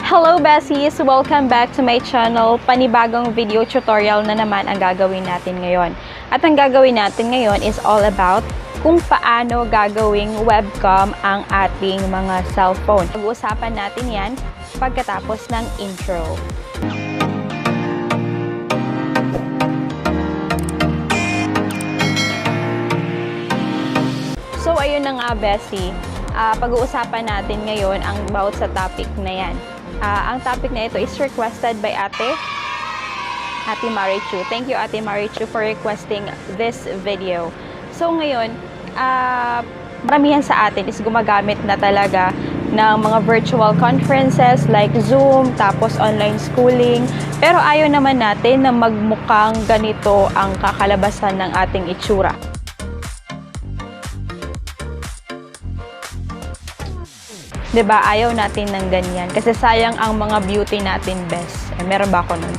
Hello Bessies! Welcome back to my channel. Panibagong video tutorial na naman ang gagawin natin ngayon. At ang gagawin natin ngayon is all about kung paano gagawing webcam ang ating mga cellphone. Pag-uusapan natin yan pagkatapos ng intro. So ayun na nga Bessie, pag-uusapan natin ngayon ang about sa topic na yan. Ang topic na ito is requested by Ate Marichu. Thank you Ate Marichu for requesting this video. So ngayon, maramihan sa atin is gumagamit na talaga ng mga virtual conferences like Zoom, tapos online schooling. Pero ayaw naman natin na magmukhang ganito ang kakalabasan ng ating itsura. Diba? Ayaw natin ng ganyan. Kasi sayang ang mga beauty natin, best. Meron ba ako nun?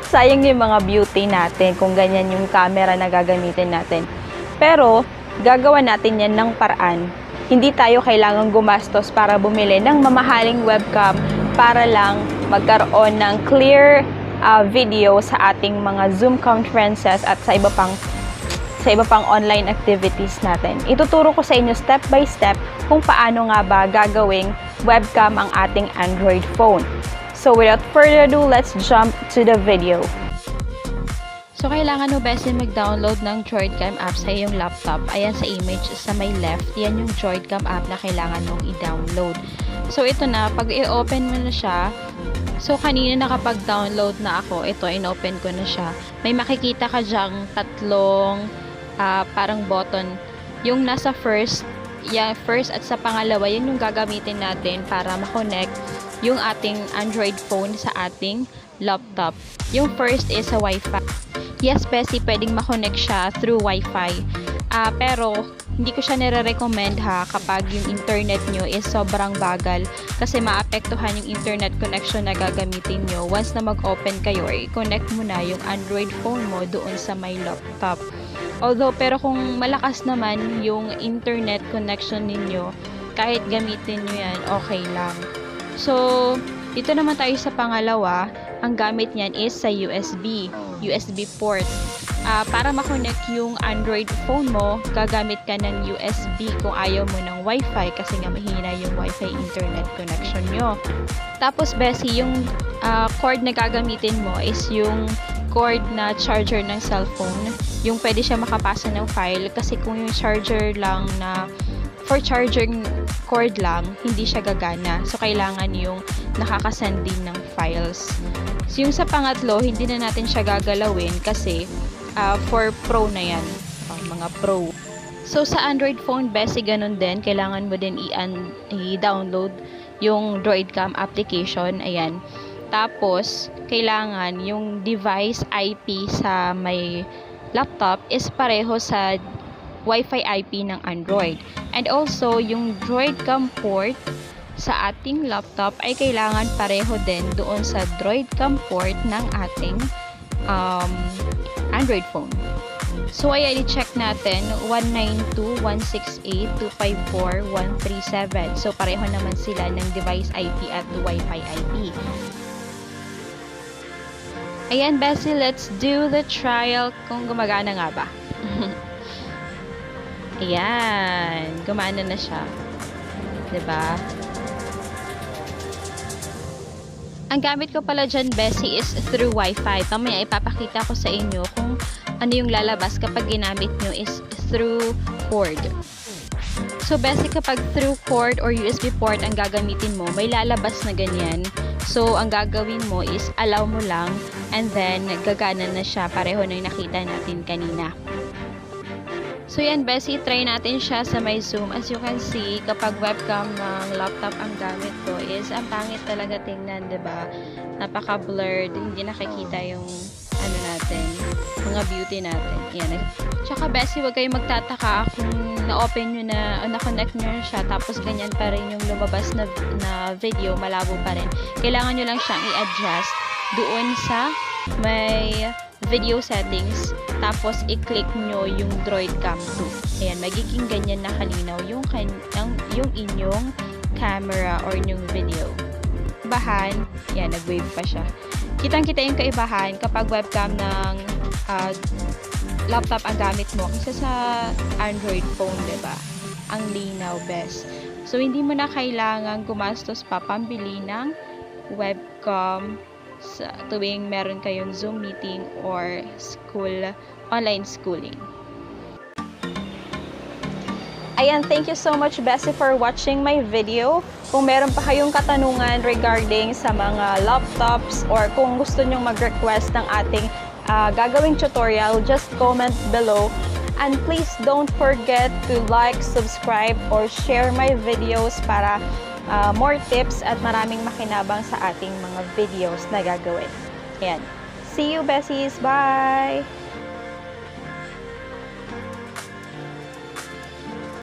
Sayang yung mga beauty natin kung ganyan yung camera na gagamitin natin. Pero, gagawa natin yan ng paraan. Hindi tayo kailangang gumastos para bumili ng mamahaling webcam para lang magkaroon ng clear video sa ating mga Zoom conferences at sa iba pang online activities natin. Ituturo ko sa inyo step by step kung paano nga ba gagawing webcam ang ating Android phone. So without further ado, let's jump to the video. So kailangan mo best mag-download ng Droidcam app sa iyong laptop. Ayan sa image sa may left, yan yung Droidcam app na kailangan mong i-download. So ito na, pag i-open mo na siya, so kanina nakapag-download na ako, ito in-open ko na siya. May makikita ka dyang tatlong parang button. Yung nasa first at sa pangalawa, yun yung gagamitin natin para ma-connect yung ating Android phone sa ating laptop. Yung first is sa Wi-Fi. Yes, Bessie, pwedeng ma-connect siya through Wi-Fi. Pero hindi ko siya nire-recommend kapag yung internet nyo is sobrang bagal kasi maapektuhan yung internet connection na gagamitin nyo once na mag-open kayo or i-connect mo na yung Android phone mo doon sa my laptop. Pero kung malakas naman yung internet connection ninyo, kahit gamitin nyo yan, okay lang. So, dito naman tayo sa pangalawa, ang gamit niyan is sa USB port. Para ma-connect yung Android phone mo, gagamit ka ng USB kung ayaw mo ng Wi-Fi kasi nga mahina yung Wi-Fi internet connection nyo. Tapos, Bessie, yung cord na gagamitin mo is yung cord na charger ng cellphone. Yung pwede siya makapasa ng file kasi kung yung charger lang na for charging cord lang, hindi siya gagana. So, kailangan yung nakakasend din ng files. So, yung sa pangatlo, hindi na natin siya gagalawin kasi for pro na yan. Mga pro. So, sa Android phone, Bessie, ganun din. Kailangan mo din i-download yung Droidcam application. Ayan. Tapos, kailangan yung device IP sa may laptop is pareho sa Wi-Fi IP ng Android. And also, yung Droidcam port sa ating laptop ay kailangan pareho din doon sa Droidcam port ng ating Android phone. So, ayan, i-check natin 192.168.254.137. So, pareho naman sila ng device IP at Wi-Fi IP. Ayan, Bessie, let's do the trial kung gumagana nga ba. Ayan, gumana na siya. Diba? Ang gamit ko pala dyan, Bessie, is through Wi-Fi. Mamaya ipapakita ko sa inyo kung ano yung lalabas kapag ginamit nyo is through cord. So, Bessie, kapag through cord or USB port ang gagamitin mo, may lalabas na ganyan. So, ang gagawin mo is allow mo lang and then gagana na siya. Pareho na yung nakita natin kanina. So, yan, Bessie, try natin siya sa may Zoom. As you can see, kapag webcam ng laptop ang gamit ko is ang pangit talaga tingnan, diba? Napaka-blurred. Hindi nakikita yung ano natin, mga beauty natin. Yan. Tsaka, Bessie, huwag kayong magtataka kung na-open nyo na, o na-connect nyo na siya, tapos ganyan pa rin yung lumabas na video, malabo pa rin. Kailangan nyo lang siyang i-adjust doon sa may video settings, tapos i-click nyo yung Droidcam 2. Ayan, magiging ganyan na kalinaw yung inyong camera or yung video. kaibahan, yan, nag-wave pa siya. Kitang-kita yung kaibahan kapag webcam ng laptop ang gamit mo kasi sa Android phone, diba? Ang linaw, best. So, hindi mo na kailangan gumastos pa pambili ng webcam sa tuwing meron kayong Zoom meeting or online schooling. Ayan, thank you so much, Bessie, for watching my video. Kung meron pa kayong katanungan regarding sa mga laptops or kung gusto nyong mag-request ng ating gagawing tutorial, just comment below. And please don't forget to like, subscribe, or share my videos para more tips at maraming makinabang sa ating mga videos na gagawin. Ayan. See you, Bessies! Bye!